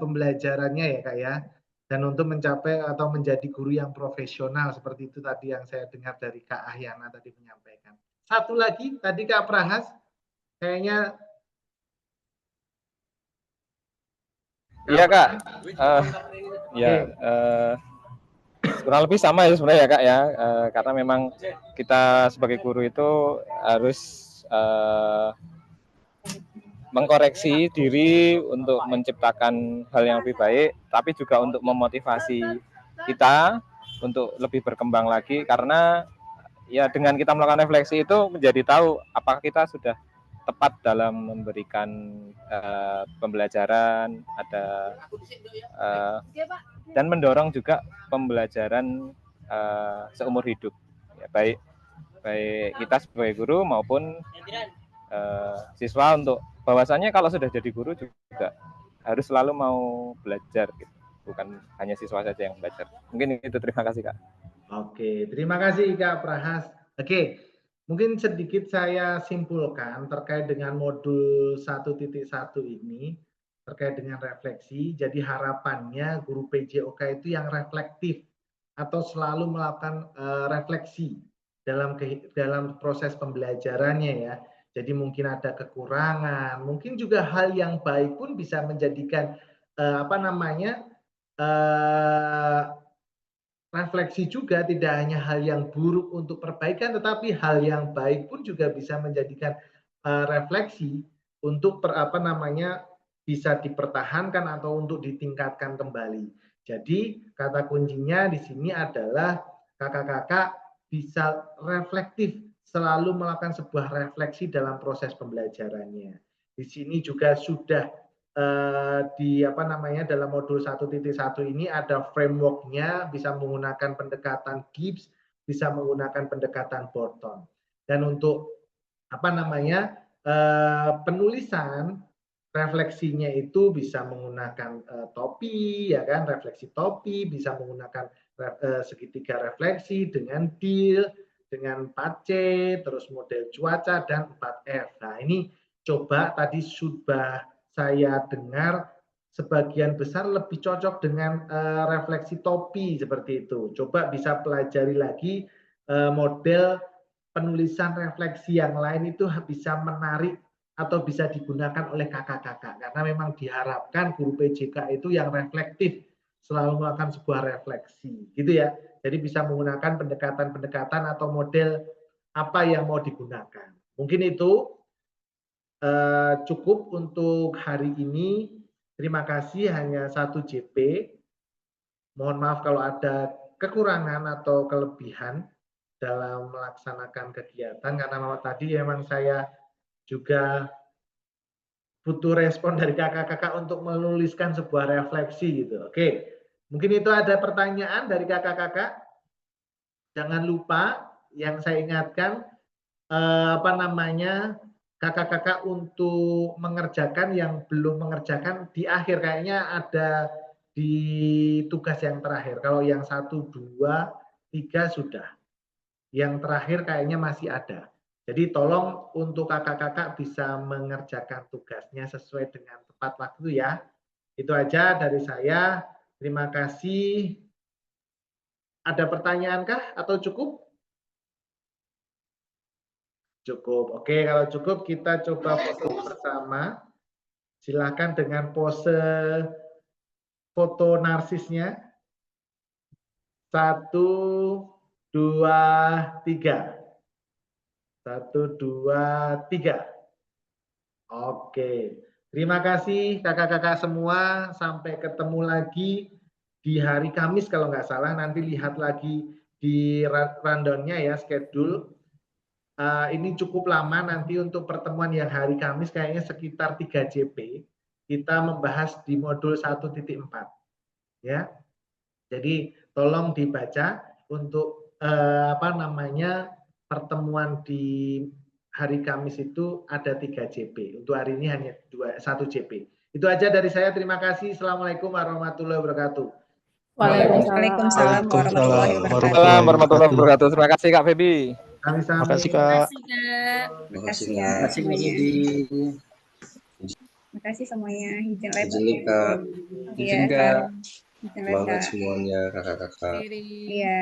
pembelajarannya ya Kak ya, dan untuk mencapai atau menjadi guru yang profesional seperti itu tadi yang saya dengar dari Kak Ahyana tadi menyampaikan. Satu lagi tadi Kak Prahas, kayaknya. Iya Kak, kurang lebih sama ya sebenarnya ya Kak ya, karena memang kita sebagai guru itu harus mengkoreksi diri untuk menciptakan hal yang lebih baik, tapi juga untuk memotivasi kita untuk lebih berkembang lagi, karena ya dengan kita melakukan refleksi itu menjadi tahu apakah kita sudah tepat dalam memberikan pembelajaran, dan mendorong juga pembelajaran seumur hidup, ya, baik kita sebagai guru maupun siswa, untuk bahwasannya kalau sudah jadi guru juga harus selalu mau belajar, gitu. Bukan hanya siswa saja yang belajar. Mungkin itu, terima kasih Kak. Oke, terima kasih Kak Prahas. Oke, mungkin sedikit saya simpulkan terkait dengan modul 1.1 ini, terkait dengan refleksi. Jadi harapannya guru PJOK itu yang reflektif atau selalu melakukan refleksi dalam proses pembelajarannya ya. Jadi mungkin ada kekurangan, mungkin juga hal yang baik pun bisa menjadikan refleksi juga, tidak hanya hal yang buruk untuk perbaikan, tetapi hal yang baik pun juga bisa menjadikan refleksi untuk bisa dipertahankan atau untuk ditingkatkan kembali. Jadi kata kuncinya di sini adalah kakak-kakak bisa reflektif, selalu melakukan sebuah refleksi dalam proses pembelajarannya. Di sini juga sudah dalam modul 1.1 ini ada frameworknya, bisa menggunakan pendekatan Gibbs, bisa menggunakan pendekatan Borton. Dan untuk penulisan refleksinya itu bisa menggunakan topi, ya kan, refleksi topi, bisa menggunakan segitiga refleksi dengan deal, dengan 4C, terus model cuaca, dan 4F. Nah ini coba tadi sudah saya dengar sebagian besar lebih cocok dengan refleksi topi seperti itu. Coba bisa pelajari lagi model penulisan refleksi yang lain, itu bisa menarik atau bisa digunakan oleh kakak-kakak. Karena memang diharapkan guru PJK itu yang reflektif, selalu melakukan sebuah refleksi. Gitu ya. Jadi bisa menggunakan pendekatan-pendekatan atau model apa yang mau digunakan. Mungkin itu cukup untuk hari ini. Terima kasih, hanya 1 JP. Mohon maaf kalau ada kekurangan atau kelebihan dalam melaksanakan kegiatan, karena tadi memang saya juga butuh respon dari kakak-kakak untuk menuliskan sebuah refleksi gitu. Oke, mungkin itu ada pertanyaan dari kakak-kakak. Jangan lupa yang saya ingatkan kakak-kakak untuk mengerjakan yang belum mengerjakan di akhir, kayaknya ada di tugas yang terakhir. Kalau yang 1, 2, 3 sudah. Yang terakhir kayaknya masih ada. Jadi tolong untuk kakak-kakak bisa mengerjakan tugasnya sesuai dengan tepat waktu ya. Itu aja dari saya. Terima kasih. Ada pertanyaankah atau cukup? Cukup. Oke, kalau cukup kita coba foto bersama. Silakan dengan pose foto narsisnya. 1, 2, 3. 1, 2, 3. Oke. Terima kasih kakak-kakak semua. Sampai ketemu lagi di hari Kamis kalau nggak salah. Nanti lihat lagi di rundown-nya ya, schedule. Ini cukup lama nanti untuk pertemuan yang hari Kamis kayaknya sekitar 3 JP. Kita membahas di modul 1.4 ya. Jadi tolong dibaca untuk pertemuan di hari Kamis itu ada 3 JP. Untuk hari ini hanya 1 JP. Itu aja dari saya. Terima kasih. Assalamualaikum warahmatullahi wabarakatuh. Waalaikumsalam warahmatullahi warahmatullahi wabarakatuh. Terima kasih Kak Febi. Terima kasih Kak. Terima kasih ya semuanya. Terima kasih semuanya. Izin Kak. Iya, Semangat semuanya kakak-kakak. Iya.